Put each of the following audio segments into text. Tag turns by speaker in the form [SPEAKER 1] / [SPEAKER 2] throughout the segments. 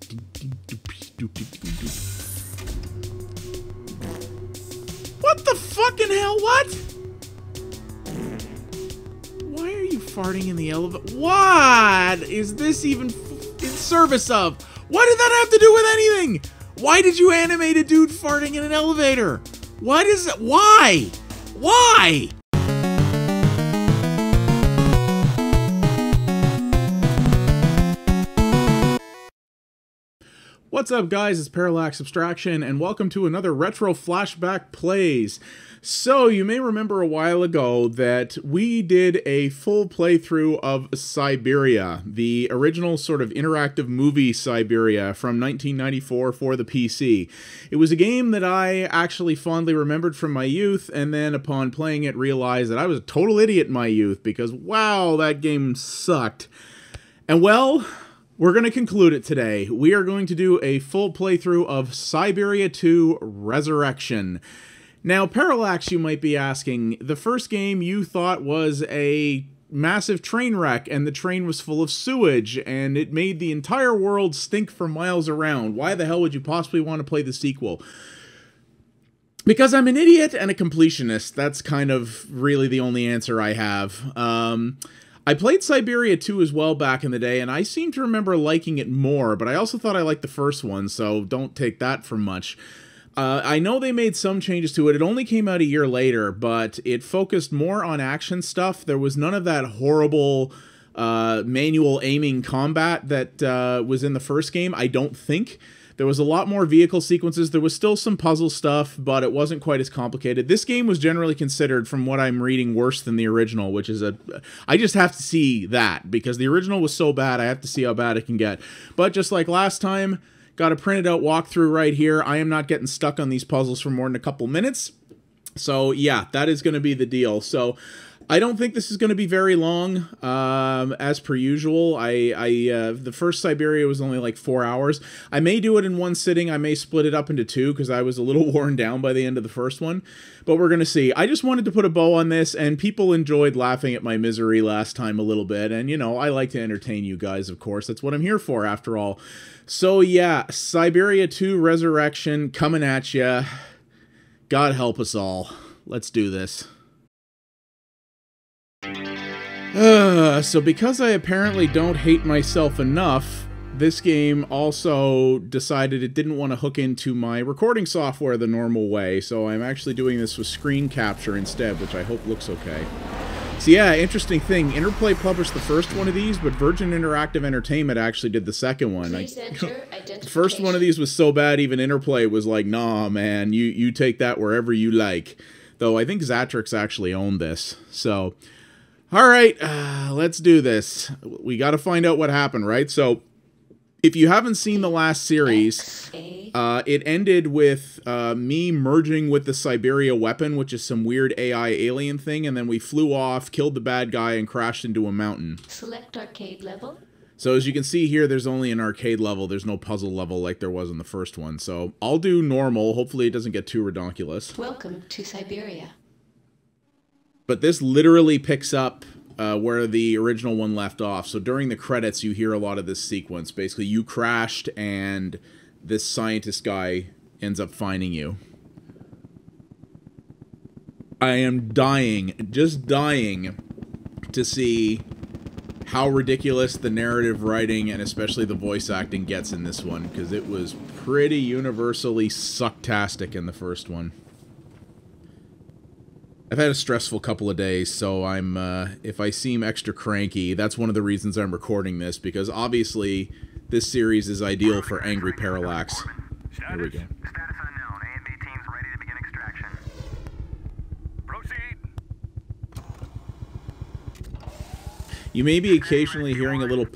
[SPEAKER 1] What the fucking hell? What? Why are you farting in the elevator? What is this even in service of? What did that have to do with anything? Why did you animate a dude farting in an elevator? What is it? Why? Why? What's up, guys? It's Parallax Abstraction, and welcome to another Retro Flashback Plays. So, you may remember a while ago that we did a full playthrough of Syberia, the original sort of interactive movie Syberia from 1994 for the PC. It was a game that I actually fondly remembered from my youth, and then upon playing it realized that I was a total idiot in my youth, because wow, that game sucked. And well, we're going to conclude it today. We are going to do a full playthrough of Syberia 2 Resurrection. Now, Parallax, you might be asking, the first game you thought was a massive train wreck, and the train was full of sewage, and it made the entire world stink for miles around. Why the hell would you possibly want to play the sequel? Because I'm an idiot and a completionist. That's kind of really the only answer I have. I played Syberia 2 as well back in the day, and I seem to remember liking it more, but I also thought I liked the first one, so don't take that for much. I know they made some changes to it. It only came out a year later, but it focused more on action stuff. There was none of that horrible manual aiming combat that was in the first game, I don't think. There was a lot more vehicle sequences. There was still some puzzle stuff, but it wasn't quite as complicated. This game was generally considered, from what I'm reading, worse than the original, which is I just have to see that, because the original was so bad, I have to see how bad it can get. But just like last time, got a printed out walkthrough right here. I am not getting stuck on these puzzles for more than a couple minutes. So yeah, that is going to be the deal. So I don't think this is going to be very long, as per usual. The first Syberia was only like 4 hours. I may do it in one sitting. I may split it up into two, because I was a little worn down by the end of the first one. But we're going to see. I just wanted to put a bow on this, and people enjoyed laughing at my misery last time a little bit. And, you know, I like to entertain you guys, of course. That's what I'm here for, after all. So, yeah, Syberia 2 Resurrection coming at ya. God help us all. Let's do this. So because I apparently don't hate myself enough, this game also decided it didn't want to hook into my recording software the normal way, so I'm actually doing this with screen capture instead, which I hope looks okay. So yeah, interesting thing, Interplay published the first one of these, but Virgin Interactive Entertainment actually did the second one. The first one of these was so bad, even Interplay was like, nah man, you take that wherever you like. Though I think Xatrix actually owned this, so alright, let's do this. We gotta find out what happened, right? So, if you haven't seen the last series, it ended with me merging with the Syberia weapon, which is some weird AI alien thing, and then we flew off, killed the bad guy, and crashed into a mountain.
[SPEAKER 2] Select arcade level.
[SPEAKER 1] So as you can see here, there's only an arcade level. There's no puzzle level like there was in the first one. So I'll do normal. Hopefully it doesn't get too redonkulous.
[SPEAKER 2] Welcome to Syberia.
[SPEAKER 1] But this literally picks up where the original one left off. So during the credits, you hear a lot of this sequence. Basically, you crashed, and this scientist guy ends up finding you. I am dying, just dying, to see how ridiculous the narrative writing and especially the voice acting gets in this one, because it was pretty universally sucktastic in the first one. I've had a stressful couple of days, so I'm, if I seem extra cranky, that's one of the reasons I'm recording this, because obviously this series is ideal for angry Parallax. Here we go.
[SPEAKER 3] Status unknown. A and B teams ready to begin extraction. Proceed.
[SPEAKER 1] You may be occasionally hearing a little,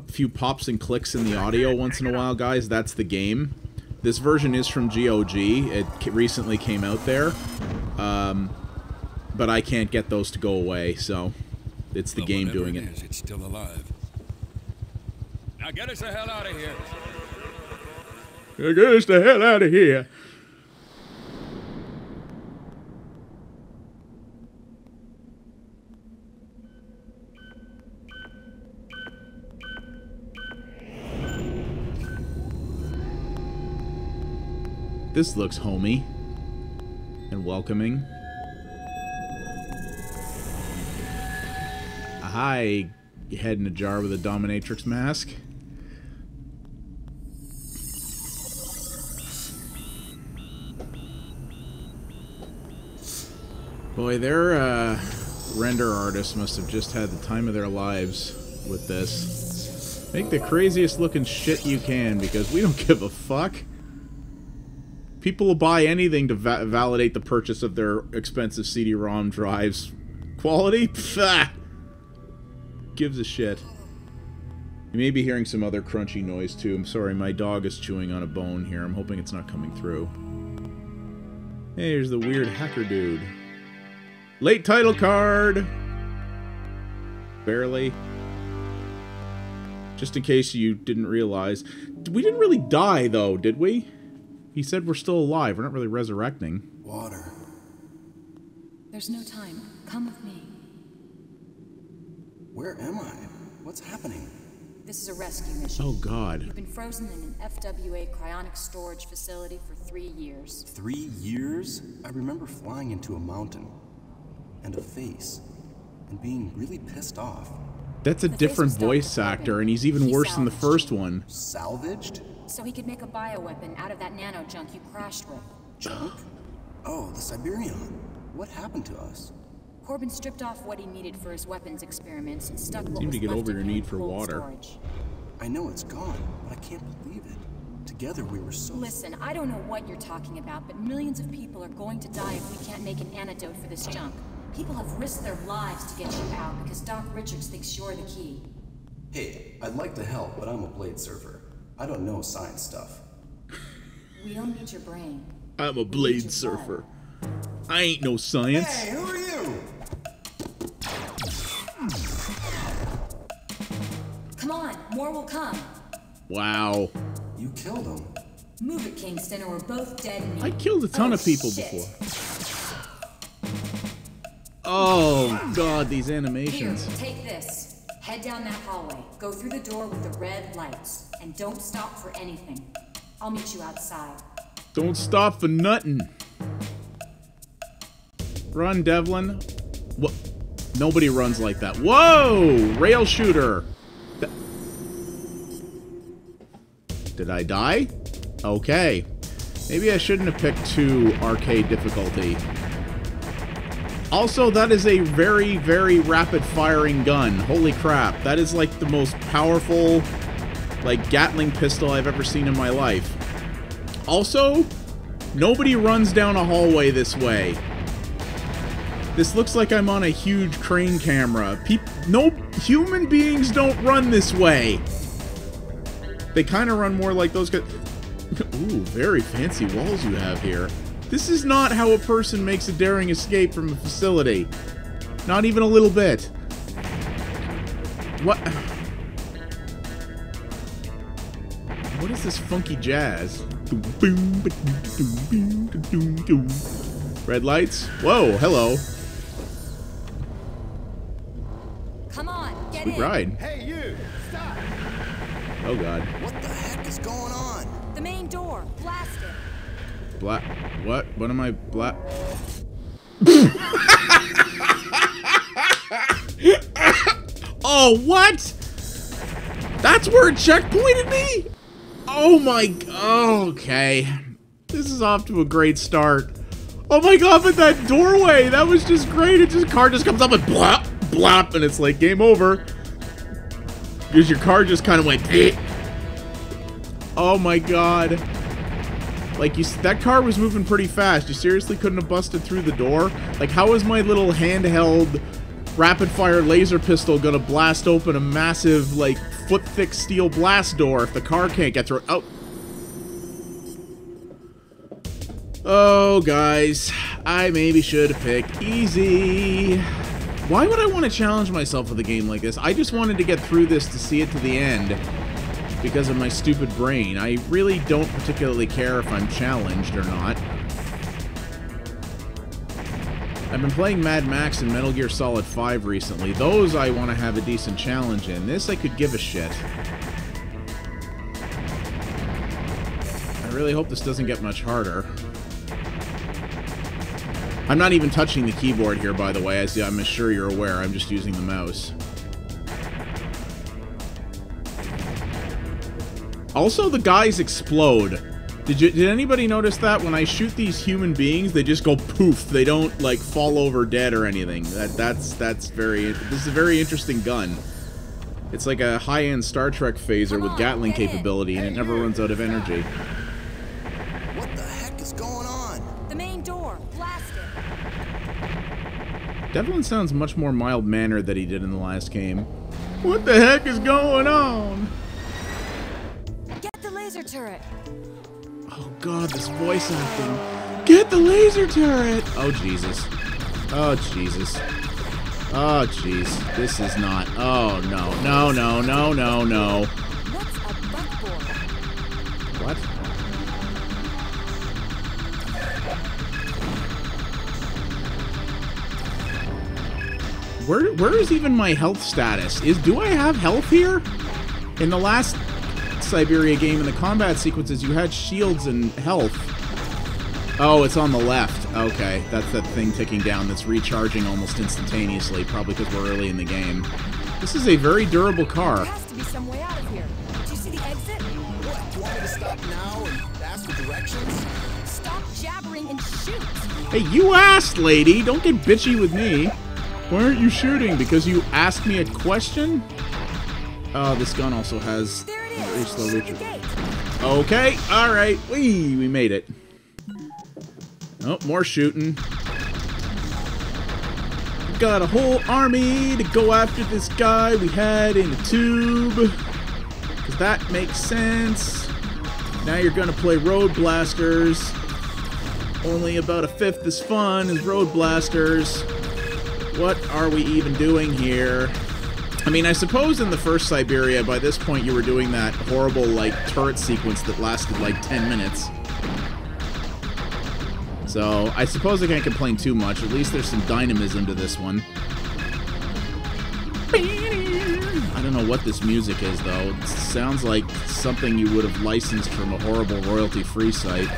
[SPEAKER 1] few pops and clicks in the audio once in a while, guys. That's the game. This version is from GOG. It recently came out there. But I can't get those to go away, so it's the game doing it.
[SPEAKER 4] It's still alive. Now get us the hell out of here.
[SPEAKER 1] Get us the hell out of here. This looks homey and welcoming. Hi, head in a jar with a dominatrix mask. Boy, their render artists must have just had the time of their lives with this. Make the craziest looking shit you can, because we don't give a fuck. People will buy anything to validate the purchase of their expensive CD-ROM drives. Quality? Pfft. Gives a shit. You may be hearing some other crunchy noise too. I'm sorry, my dog is chewing on a bone here. I'm hoping it's not coming through. Hey, here's the weird hacker dude. Late title card! Barely. Just in case you didn't realize. We didn't really die, though, did we? He said we're still alive. We're not really resurrecting.
[SPEAKER 5] Water.
[SPEAKER 6] There's no time. Come with me.
[SPEAKER 5] Where am I? What's happening?
[SPEAKER 6] This is a rescue mission.
[SPEAKER 1] Oh, God.
[SPEAKER 6] You've been frozen in an FWA cryonic storage facility for 3 years.
[SPEAKER 5] 3 years? I remember flying into a mountain. And a face. And being really pissed off.
[SPEAKER 1] That's a different voice actor, and he's even worse than the first one.
[SPEAKER 5] Salvaged?
[SPEAKER 6] So he could make a bioweapon out of that nano junk you crashed with.
[SPEAKER 5] Junk? Oh, the Siberian. What happened to us?
[SPEAKER 6] Corbin stripped off what he needed for his weapons experiments and stuck what
[SPEAKER 1] Seem
[SPEAKER 6] was
[SPEAKER 1] to get
[SPEAKER 6] left
[SPEAKER 1] over
[SPEAKER 6] of
[SPEAKER 1] your
[SPEAKER 6] him
[SPEAKER 1] need
[SPEAKER 6] in
[SPEAKER 1] for
[SPEAKER 6] cold
[SPEAKER 1] water.
[SPEAKER 6] storage.
[SPEAKER 5] I know it's gone, but I can't believe it. Together we were so...
[SPEAKER 6] Listen, I don't know what you're talking about, but millions of people are going to die if we can't make an antidote for this junk. People have risked their lives to get you out because Doc Richards thinks you're the key.
[SPEAKER 5] Hey, I'd like to help, but I'm a blade surfer. I don't know science stuff.
[SPEAKER 6] We don't need your brain.
[SPEAKER 1] I'm a
[SPEAKER 6] We need
[SPEAKER 1] blade
[SPEAKER 6] your
[SPEAKER 1] surfer.
[SPEAKER 6] blood.
[SPEAKER 1] I ain't no science.
[SPEAKER 5] Hey, who are you?
[SPEAKER 6] Come on, more will come.
[SPEAKER 1] Wow.
[SPEAKER 5] You killed him.
[SPEAKER 6] Move it, Kingston, or we're both dead meat.
[SPEAKER 1] I killed a ton of people
[SPEAKER 6] shit.
[SPEAKER 1] before. Oh, God, these
[SPEAKER 6] Here,
[SPEAKER 1] animations.
[SPEAKER 6] take this. Head down that hallway. Go through the door with the red lights. And don't stop for anything. I'll meet you outside.
[SPEAKER 1] Don't stop for nothing. Run, Devlin. What? Nobody runs like that. Whoa! Rail shooter. Did I die? Okay. Maybe I shouldn't have picked 2 arcade difficulty. Also, that is a very, very rapid-firing gun. Holy crap. That is like the most powerful, like, Gatling pistol I've ever seen in my life. Also, nobody runs down a hallway this way. This looks like I'm on a huge crane camera. No human beings don't run this way. They kind of run more like those guys. Ooh, very fancy walls you have here. This is not how a person makes a daring escape from a facility. Not even a little bit. What? What is this funky jazz? Red lights? Whoa, hello.
[SPEAKER 6] Come on, get
[SPEAKER 1] Sweet
[SPEAKER 6] in.
[SPEAKER 1] ride.
[SPEAKER 3] Hey, you! Stop!
[SPEAKER 1] Oh, God.
[SPEAKER 5] What the heck is going on?
[SPEAKER 6] The main door. Blast it.
[SPEAKER 1] What? What am I Oh, what? That's where it checkpointed me? Oh my... Okay. This is off to a great start. Oh my God, but that doorway, that was just great. It just, car just comes up and blop, blop, and it's like game over. Because your car just kind of went... Oh my God. Like, that car was moving pretty fast. You seriously couldn't have busted through the door? Like, how is my little handheld rapid-fire laser pistol gonna blast open a massive, like, foot-thick steel blast door if the car can't get through it? Oh. Oh, guys. I maybe should have picked easy. Why would I want to challenge myself with a game like this? I just wanted to get through this to see it to the end. Because of my stupid brain. I really don't particularly care if I'm challenged or not. I've been playing Mad Max and Metal Gear Solid 5 recently. Those I want to have a decent challenge in. This I could give a shit. I really hope this doesn't get much harder. I'm not even touching the keyboard here, by the way, as I'm sure you're aware. I'm just using the mouse. Also, the guys explode. Did anybody notice that? When I shoot these human beings, they just go poof. They don't, like, fall over dead or anything. This is a very interesting gun. It's like a high-end Star Trek phaser with Gatling capability, and it never runs out of energy.
[SPEAKER 5] What the heck is going on?
[SPEAKER 6] The main door. Blast it.
[SPEAKER 1] Devlin sounds much more mild-mannered than he did in the last game. What the heck is going on?
[SPEAKER 6] Get the laser turret.
[SPEAKER 1] Oh god, this voice acting. Get the laser turret! Oh Jesus. Oh Jesus. Oh jeez. This is not. Oh no. No, no, no, no, no.
[SPEAKER 6] What's a buckboard?
[SPEAKER 1] What? Where is even my health status? Do I have health here? In the last Siberia game, in the combat sequences, you had shields and health. Oh, it's on the left. Okay, that's that thing ticking down that's recharging almost instantaneously, probably because we're early in the game. This is a very durable car.
[SPEAKER 6] There has to be some way out of here. Do you see the exit?
[SPEAKER 5] What? Do you want me to stop now and ask for directions?
[SPEAKER 6] Stop jabbering and shoot.
[SPEAKER 1] Hey, you asked, lady! Don't get bitchy with me. Why aren't you shooting? Because you asked me a question? Oh, this gun also has
[SPEAKER 6] There it
[SPEAKER 1] very
[SPEAKER 6] is.
[SPEAKER 1] slow
[SPEAKER 6] Shoot the
[SPEAKER 1] recharge.
[SPEAKER 6] gate.
[SPEAKER 1] Okay, alright. We made it. Oh, more shooting. Got a whole army to go after this guy we had in the tube. Because that makes sense. Now you're gonna play Road Blasters. Only about a fifth as fun as Road Blasters. What are we even doing here? I mean, I suppose in the first Siberia, by this point you were doing that horrible, like, turret sequence that lasted, like, 10 minutes. So, I suppose I can't complain too much. At least there's some dynamism to this one. I don't know what this music is, though. It sounds like something you would have licensed from a horrible royalty-free site.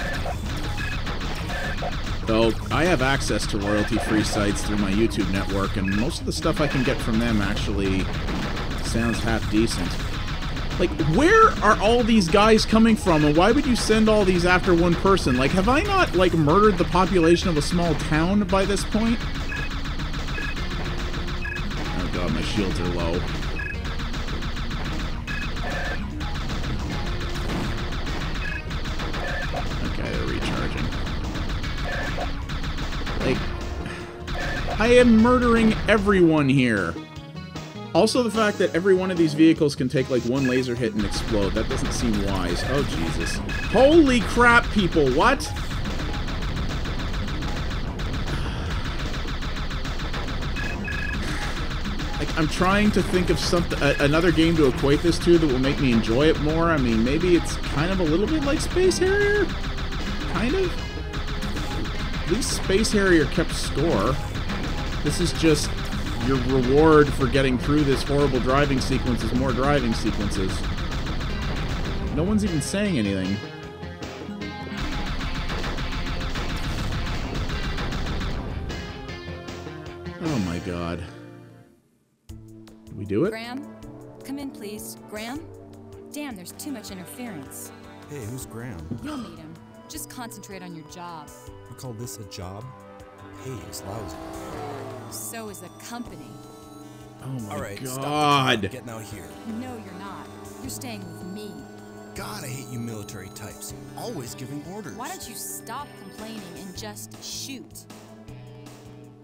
[SPEAKER 1] Though, I have access to royalty-free sites through my YouTube network, and most of the stuff I can get from them actually sounds half-decent. Like, where are all these guys coming from, and why would you send all these after one person? Like, have I not, like, murdered the population of a small town by this point? Oh god, my shields are low. Okay, they're recharging. Like, I am murdering everyone here. Also, the fact that every one of these vehicles can take, like, one laser hit and explode. That doesn't seem wise. Oh, Jesus. Holy crap, people. What? Like, I'm trying to think of something, another game to equate this to that will make me enjoy it more. I mean, maybe it's kind of a little bit like Space Harrier? Kind of? At least Space Harrier kept score. This is just your reward for getting through this horrible driving sequence is more driving sequences. No one's even saying anything. Oh my god. Did we do it?
[SPEAKER 6] Graham, come in, please. Graham? Damn, there's too much interference.
[SPEAKER 5] Hey, who's Graham?
[SPEAKER 6] You'll meet him. Just concentrate on your job.
[SPEAKER 5] You call this a job? Pay is lousy.
[SPEAKER 6] So is the company.
[SPEAKER 1] Oh my
[SPEAKER 5] All right, stop the car.
[SPEAKER 1] god.
[SPEAKER 5] I'm getting out here.
[SPEAKER 6] No, you're not. You're staying with me.
[SPEAKER 5] God, I hate you military types. Always giving orders.
[SPEAKER 6] Why don't you stop complaining and just shoot?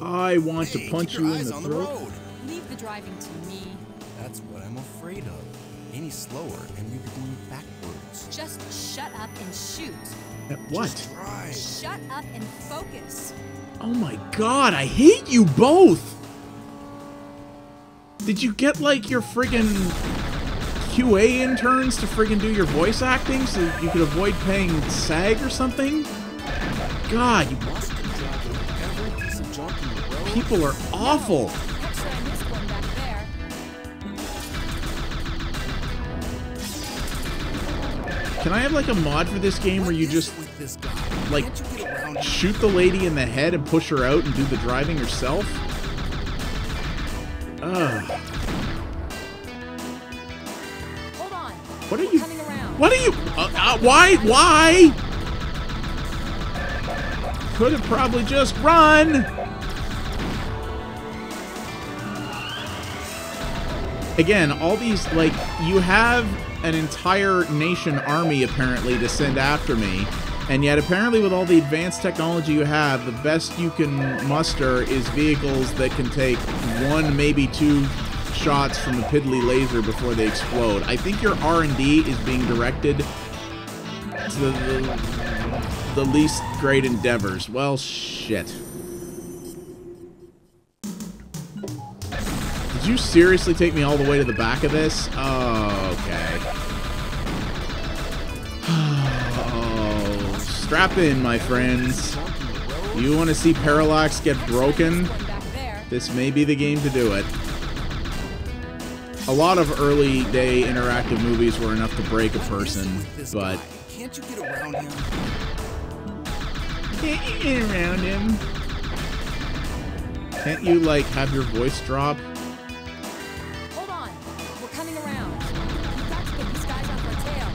[SPEAKER 1] I want
[SPEAKER 5] Hey,
[SPEAKER 1] to punch
[SPEAKER 5] keep
[SPEAKER 1] you
[SPEAKER 5] your
[SPEAKER 1] in
[SPEAKER 5] eyes
[SPEAKER 1] the
[SPEAKER 5] on
[SPEAKER 1] throat.
[SPEAKER 5] the road.
[SPEAKER 6] Leave the driving to me.
[SPEAKER 5] That's what I'm afraid of. Any slower, and you'd be going backwards.
[SPEAKER 6] Just shut up and shoot.
[SPEAKER 1] At what?
[SPEAKER 5] Just drive.
[SPEAKER 6] Shut up and focus.
[SPEAKER 1] Oh my god, I hate you both! Did you get, like, your friggin' QA interns to friggin' do your voice acting so you could avoid paying SAG or something? God, you
[SPEAKER 5] Must drive over every piece of junk in the road.
[SPEAKER 1] people are awful!
[SPEAKER 6] Actually, I missed one back there.
[SPEAKER 1] Can I have like a mod for this game where you just like shoot the lady in the head and push her out and do the driving yourself? Ugh.
[SPEAKER 6] Hold on.
[SPEAKER 1] What are
[SPEAKER 6] We're
[SPEAKER 1] you?
[SPEAKER 6] coming around.
[SPEAKER 1] What are you? Why? Why? Could have probably just run. Again, all these, like, you have an entire nation army apparently to send after me, and yet apparently with all the advanced technology you have, the best you can muster is vehicles that can take 1, maybe 2 shots from a piddly laser before they explode. I think your R&D is being directed to the least great endeavors. Well, shit. Did you seriously take me all the way to the back of this? Oh, okay. Oh, strap in, my friends. You want to see Parallax get broken? This may be the game to do it. A lot of early day interactive movies were enough to break a person, but...
[SPEAKER 5] Can't you get around him?
[SPEAKER 1] Can't you get around him? Can't you, like, have your voice drop?
[SPEAKER 6] Hold on. We're coming around. We've got to get these guys off our tail.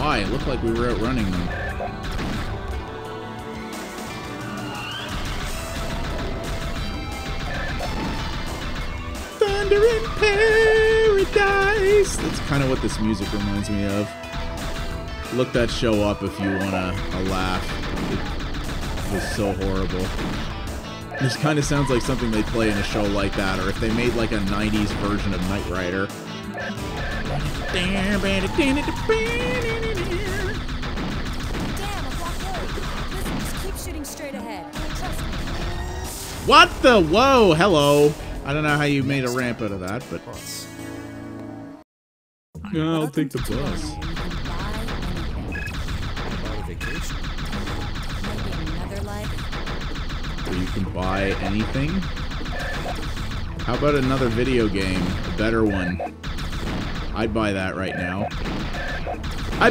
[SPEAKER 1] Why? It looked like we were outrunning them. Thunder in Paradise! That's kind of what this music reminds me of. Look that show up if you want a laugh. It was so horrible. This kind of sounds like something they'd play in a show like that, or if they made like a 90s version of Knight Rider.
[SPEAKER 6] Damn, a block road. Listen, just keep shooting straight ahead. Trust me.
[SPEAKER 1] What the? Whoa, hello. I don't know how you made a ramp out of that, but... I'll take the bus. Where you can buy anything? How about another video game? A better one. I'd buy that right now.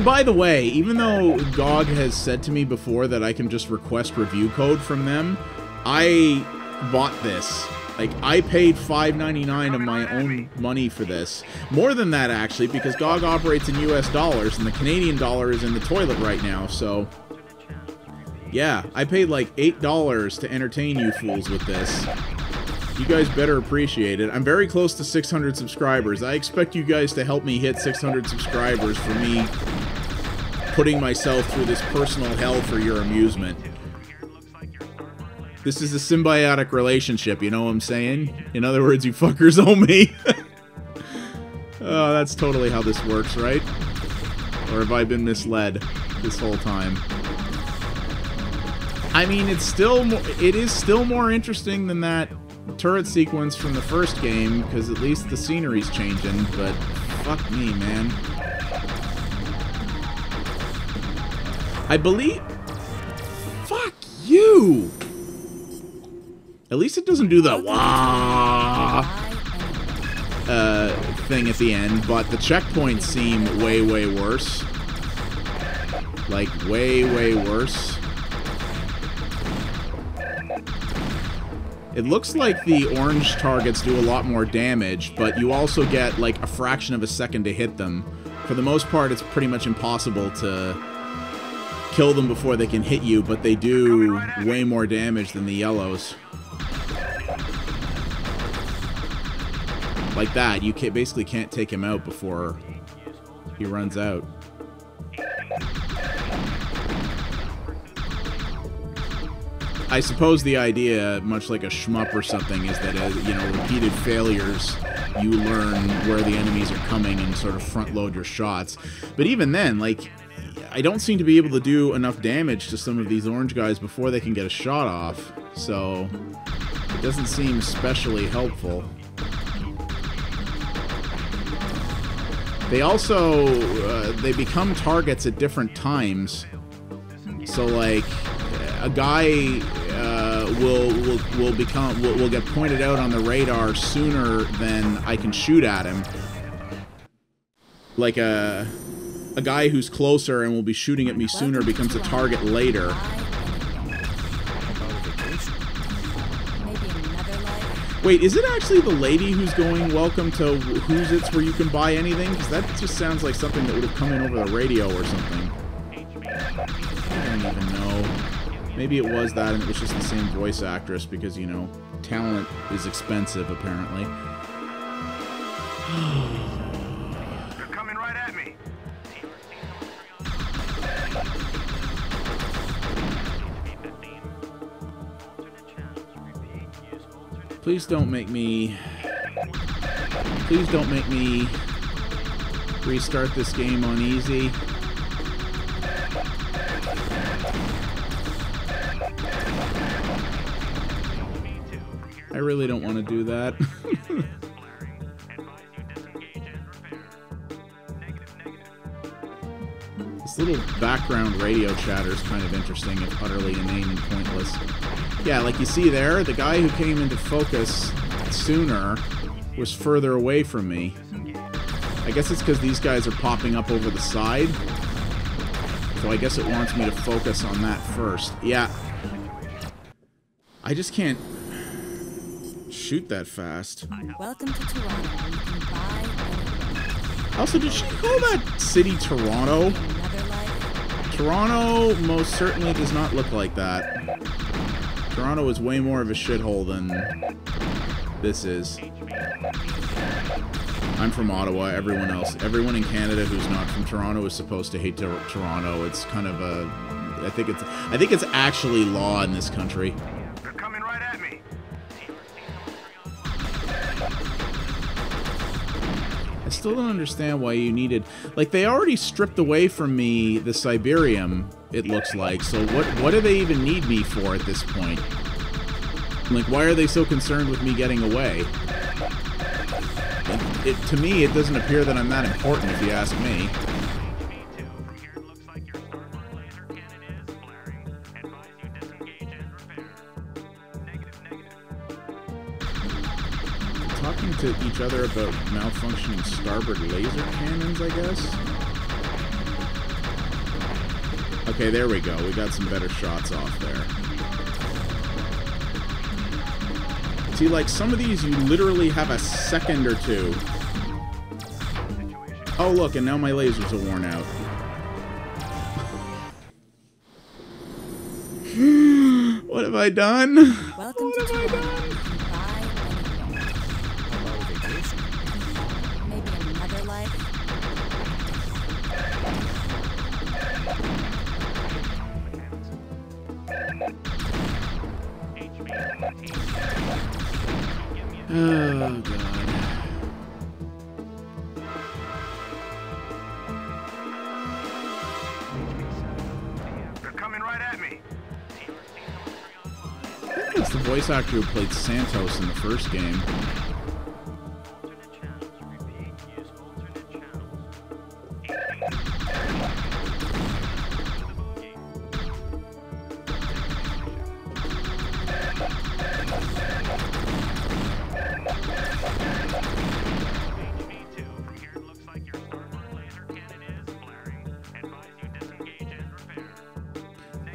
[SPEAKER 1] By the way, even though GOG has said to me before that I can just request review code from them, I bought this. Like, I paid $5.99 of my own money for this. More than that, actually, because GOG operates in US dollars, and the Canadian dollar is in the toilet right now, so... Yeah, I paid like $8 to entertain you fools with this. You guys better appreciate it. I'm very close to 600 subscribers. I expect you guys to help me hit 600 subscribers for me putting myself through this personal hell for your amusement. This is a symbiotic relationship, you know what I'm saying? In other words, you fuckers owe me. Oh, that's totally how this works, right? Or have I been misled this whole time? I mean, it is still more interesting than that turret sequence from the first game, because at least the scenery's changing, but fuck me, man. I believe... Fuck you! At least it doesn't do the wah thing at the end, but the checkpoints seem way, way worse. Like, way, way worse. It looks like the orange targets do a lot more damage, but you also get like a fraction of a second to hit them. For the most part, it's pretty much impossible to kill them before they can hit you, but they do way more damage than the yellows. Like that, you basically can't take him out before he runs out. I suppose the idea, much like a shmup or something, is that, you know, repeated failures, you learn where the enemies are coming and sort of front load your shots. But even then, like, I don't seem to be able to do enough damage to some of these orange guys before they can get a shot off. So, it doesn't seem especially helpful. They also, they become targets at different times. So, like, a guy will get pointed out on the radar sooner than I can shoot at him. like a guy who's closer and will be shooting at me sooner becomes a target later. Wait, is it actually the lady who's going, welcome to Who's It's where you can buy anything? Because that just sounds like something that would have come in over the radio or something. I don't even know. Maybe it was that and it was just the same voice actress because, you know, talent is expensive, apparently.
[SPEAKER 3] They're coming right at me.
[SPEAKER 1] Please don't make me... Please don't make me restart this game on easy. I really don't want to do that. This little background radio chatter is kind of interesting if utterly inane and pointless. Yeah, like you see there, the guy who came into focus sooner was further away from me. I guess it's because these guys are popping up over the side. So I guess it wants me to focus on that first. Yeah. I just can't shoot that fast.
[SPEAKER 6] Welcome to Toronto. You can buy
[SPEAKER 1] Also, did she call that city Toronto?
[SPEAKER 6] another life.
[SPEAKER 1] Toronto most certainly does not look like that. Toronto is way more of a shithole than this is. I'm from Ottawa. Everyone in Canada who's not from Toronto is supposed to hate Toronto. It's kind of a... I think it's actually law in this country.
[SPEAKER 3] They're coming right at me.
[SPEAKER 1] I still don't understand why you needed... Like, they already stripped away from me the Siberium, it looks like. So what do they even need me for at this point? Like, why are they so concerned with me getting away? To me, it doesn't appear that I'm that important, if you ask me. Talking to each other about malfunctioning starboard laser cannons, I guess? Okay, there we go. We got some better shots off there. See, like, some of these you literally have a second or two. Oh, look, and now my lasers are worn out. What have I done?
[SPEAKER 6] Welcome to Toronto. You can buy anything. Maybe another life.
[SPEAKER 1] Oh, God.
[SPEAKER 3] They're coming right at me.
[SPEAKER 1] I think it's the voice actor who played Santos in the first game.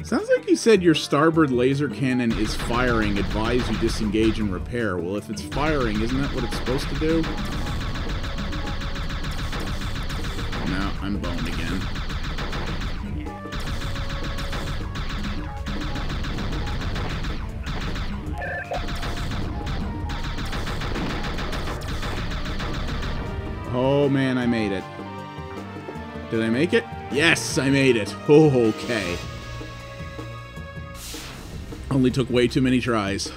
[SPEAKER 1] Sounds like you said your starboard laser cannon is firing. Advise you disengage and repair. Well, if it's firing, isn't that what it's supposed to do? No, I'm boned again. Oh man, I made it. Did I make it? Yes, I made it. Oh, okay. Only took way too many tries.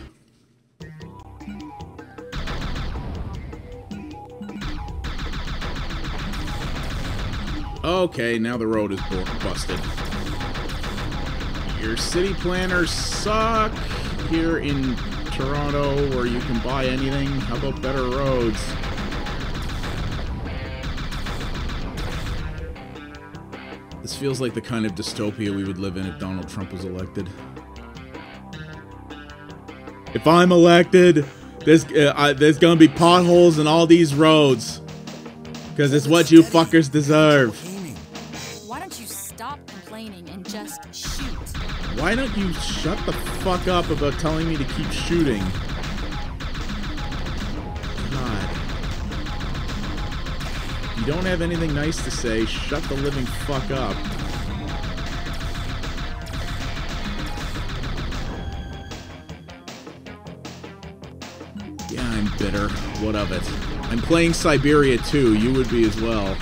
[SPEAKER 1] Okay, now the road is busted. Your city planners suck here in Toronto where you can buy anything. How about better roads? This feels like the kind of dystopia we would live in if Donald Trump was elected. If I'm elected, there's gonna be potholes in all these roads. Because it's what you fuckers deserve.
[SPEAKER 6] Why don't you stop complaining and just shoot?
[SPEAKER 1] Why don't you shut the fuck up about telling me to keep shooting? God. You don't have anything nice to say, shut the living fuck up. Yeah, I'm bitter. What of it? I'm playing Siberia too. You would be as well.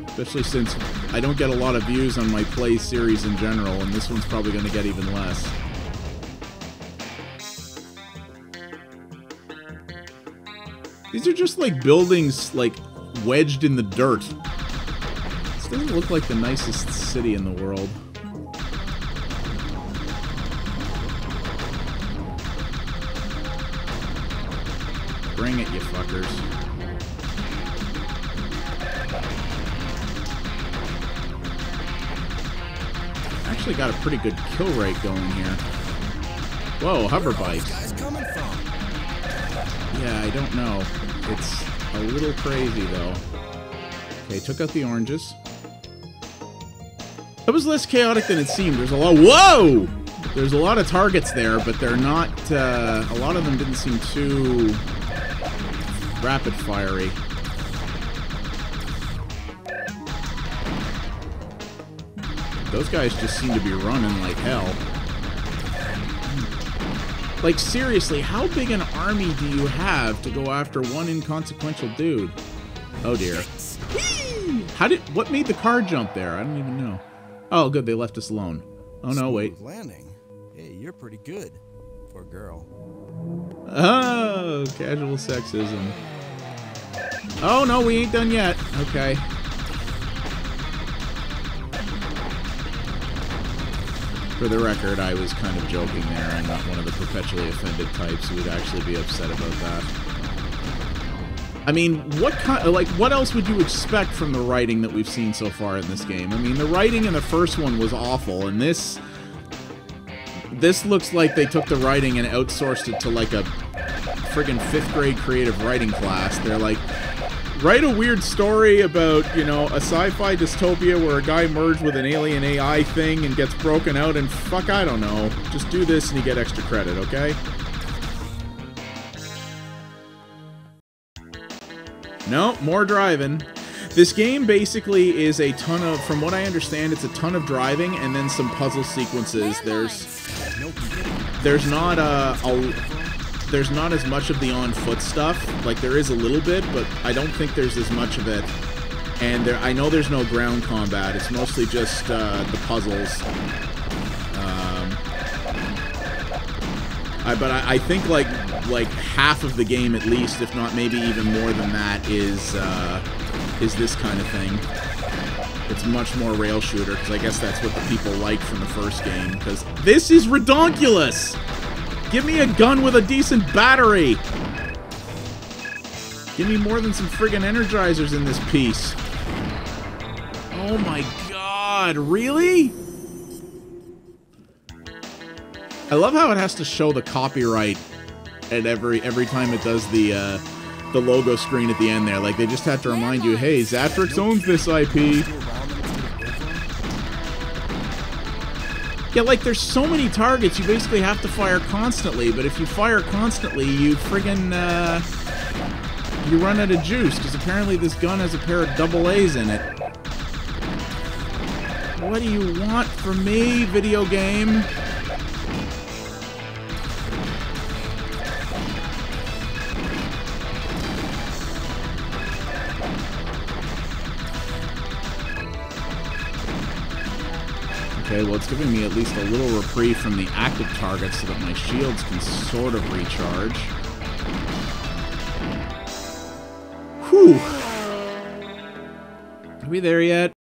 [SPEAKER 1] Especially since I don't get a lot of views on my play series in general, and this one's probably going to get even less. These are just like buildings, like, wedged in the dirt. This doesn't look like the nicest city in the world. Bring it, you fuckers. Actually got a pretty good kill rate going here. Whoa, hover bike. Yeah, I don't know. It's a little crazy, though. Okay, took out the oranges. That was less chaotic than it seemed. There's a lot... Whoa! There's a lot of targets there, but they're not... a lot of them didn't seem too... rapid-fiery. Those guys just seem to be running like hell. Like, seriously, how big an army do you have to go after one inconsequential dude? Oh, dear. What made the car jump there? I don't even know. Oh, good, they left us alone. Oh, no, wait.
[SPEAKER 5] Landing. Hey, you're pretty good for a girl.
[SPEAKER 1] Oh, casual sexism. Oh, no, we ain't done yet. Okay. For the record, I was kind of joking there. I'm not one of the perpetually offended types who would actually be upset about that. I mean, what else would you expect from the writing that we've seen so far in this game? I mean, the writing in the first one was awful, and this looks like they took the writing and outsourced it to like a friggin' 5th grade creative writing class. They're like, write a weird story about, you know, a sci-fi dystopia where a guy merged with an alien AI thing and gets broken out and fuck, I don't know. Just do this and you get extra credit, okay? No, more driving. This game basically is a ton of, from what I understand, it's a ton of driving and then some puzzle sequences. There's not there's not as much of the on-foot stuff. Like, there is a little bit, but I don't think there's as much of it. And I know there's no ground combat. It's mostly just the puzzles. But I think like half of the game at least, if not maybe even more than that, is this kind of thing. It's much more rail shooter, because I guess that's what the people liked from the first game. Because this is redonkulous! Give me a gun with a decent battery! Give me more than some friggin' energizers in this piece. Oh my god, really? I love how it has to show the copyright at every time it does the logo screen at the end there. Like, they just have to remind you, hey, Xatrix owns this IP. Yeah, like, there's so many targets, you basically have to fire constantly, but if you fire constantly, you friggin', you run out of juice, because apparently this gun has a pair of AA's in it. What do you want from me, video game? Okay, well, it's giving me at least a little reprieve from the active targets so that my shields can sort of recharge. Whew. Are we there yet?